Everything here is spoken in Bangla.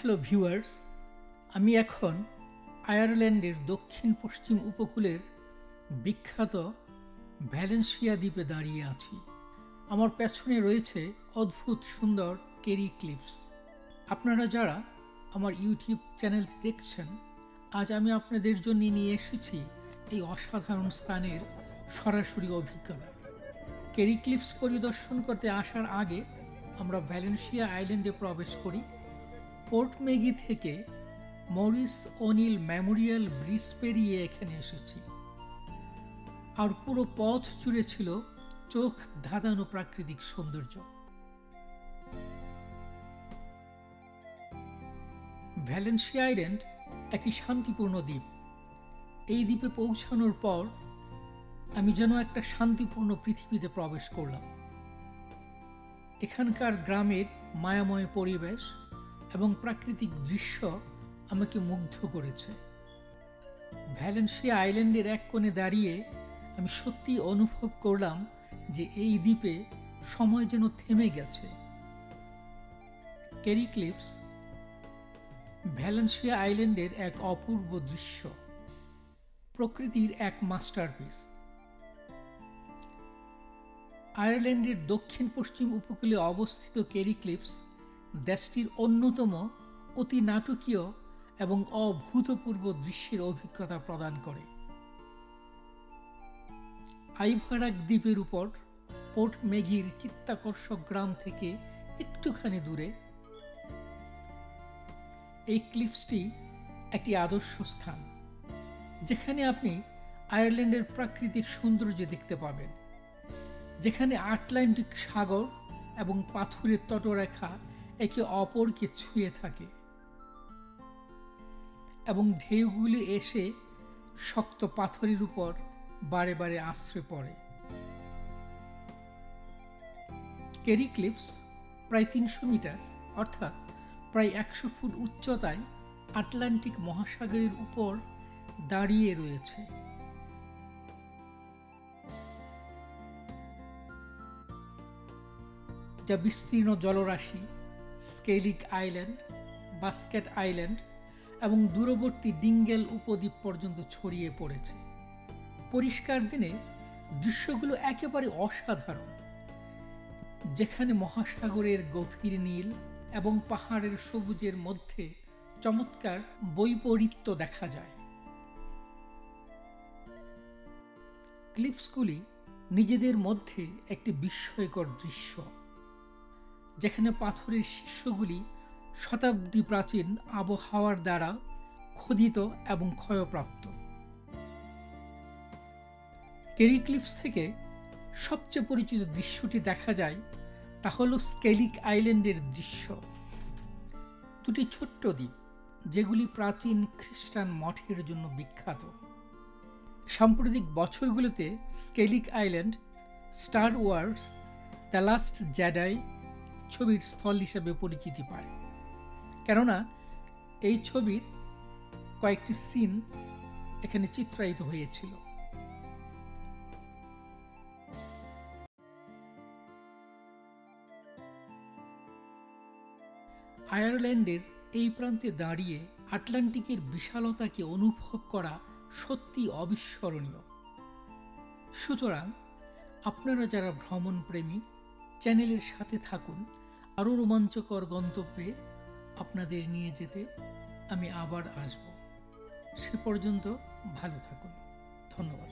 হ্যালো ভিউয়ার্স, আমি এখন আয়ারল্যান্ডের দক্ষিণ পশ্চিম উপকূলের বিখ্যাত ভ্যালেন্সিয়া দ্বীপে দাঁড়িয়ে আছি। আমার পেছনে রয়েছে অদ্ভুত সুন্দর কেরি ক্লিফস। আপনারা যারা আমার ইউটিউব চ্যানেল দেখছেন, আজ আমি আপনাদের জন্য নিয়ে এসেছি এই অসাধারণ স্থানের সরাসরি অভিজ্ঞতা। কেরি ক্লিফস পরিদর্শন করতে আসার আগে আমরা ভ্যালেন্সিয়া আইল্যান্ডে প্রবেশ করি। পোর্ট মেগি থেকে মরিস ওনিল মেমোরিয়াল ব্রিজ পেরিয়ে এখানে এসেছি, আর পুরো পথ জুড়ে ছিল চোখ ধাঁধানো প্রাকৃতিক সৌন্দর্য। ভ্যালেন্সিয়া আইল্যান্ড একটি শান্তিপূর্ণ দ্বীপ। এই দ্বীপে পৌঁছানোর পর আমি যেন একটা শান্তিপূর্ণ পৃথিবীতে প্রবেশ করলাম। এখানকার গ্রামের মায়াময় পরিবেশ এবং প্রাকৃতিক দৃশ্য আমাকে মুগ্ধ করেছে। ভ্যালেন্সিয়া আইল্যান্ডের এক কোণে দাঁড়িয়ে আমি সত্যি অনুভব করলাম যে এই দ্বীপে সময় যেন থেমে গেছে। কেরি ক্লিফস ভ্যালেন্সিয়া আইল্যান্ডের এক অপূর্ব দৃশ্য, প্রকৃতির এক মাস্টারপিস। আয়ারল্যান্ডের দক্ষিণ পশ্চিম উপকূলে অবস্থিত কেরি ক্লিফস দেশটির অন্যতম অতি নাটকীয় এবং অভূতপূর্ব দৃশ্যের অভিজ্ঞতা প্রদান করে। আইভারাক দ্বীপের উপর পোর্ট মেগির চিত্তাকর্ষক গ্রাম থেকে একটুখানি দূরে এই ক্লিফসটি একটি আদর্শ স্থান, যেখানে আপনি আয়ারল্যান্ডের প্রাকৃতিক সৌন্দর্য দেখতে পাবেন, যেখানে আটলান্টিক সাগর এবং পাথুরের তটরেখা একে অপরকে ছুঁয়ে থাকে এবং ঢেউগুলি এসে শক্ত পাথরের উপর বারে বারে আশ্রয় পড়ে। কেরি ক্লিফস প্রায় ৩০০ মিটার অর্থাৎ প্রায় ১০০ ফুট উচ্চতায় আটলান্টিক মহাসাগরের উপর দাঁড়িয়ে রয়েছে। যা বিস্তীর্ণ জলরাশি, স্কেলিক আইল্যান্ড, বাস্কেট আইল্যান্ড এবং দূরবর্তী ডিঙ্গেল উপদ্বীপ পর্যন্ত ছড়িয়ে পড়েছে। পরিষ্কার দিনে দৃশ্যগুলো একেবারে অসাধারণ, যেখানে মহাসাগরের গভীর নীল এবং পাহাড়ের সবুজের মধ্যে চমৎকার বৈপরীত্য দেখা যায়। ক্লিফসগুলি নিজেদের মধ্যে একটি বিস্ময়কর দৃশ্য, যেখানে পাথরের শীর্ষগুলি শতাব্দী প্রাচীন আবহাওয়ার দ্বারা খোদিত এবং ক্ষয়প্রাপ্ত। কেরি ক্লিফস থেকে সবচেয়ে পরিচিত দৃশ্যটি দেখা যায়, তা হল স্কেলিক আইল্যান্ডের দৃশ্য। দুটি ছোট্ট দ্বীপ, যেগুলি প্রাচীন খ্রিস্টান মঠের জন্য বিখ্যাত। সাম্প্রতিক বছরগুলোতে Skellig island Star Wars The Last Jedi ছবির স্থল হিসেবে পরিচিতি পায়, কেননা এই ছবির কয়েকটি সিন এখানে চিত্রায়িত হয়েছিল। আয়ারল্যান্ডের এই প্রান্তে দাঁড়িয়ে আটলান্টিকের বিশালতাকে অনুভব করা সত্যি অবিস্মরণীয়। সুতরাং আপনারা যারা ভ্রমণ প্রেমী, চ্যানেলের সাথে থাকুন। আরও রোমাঞ্চকর গন্তব্যে আপনাদের নিয়ে যেতে আমি আবার আসব। সে পর্যন্ত ভালো থাকুন। ধন্যবাদ।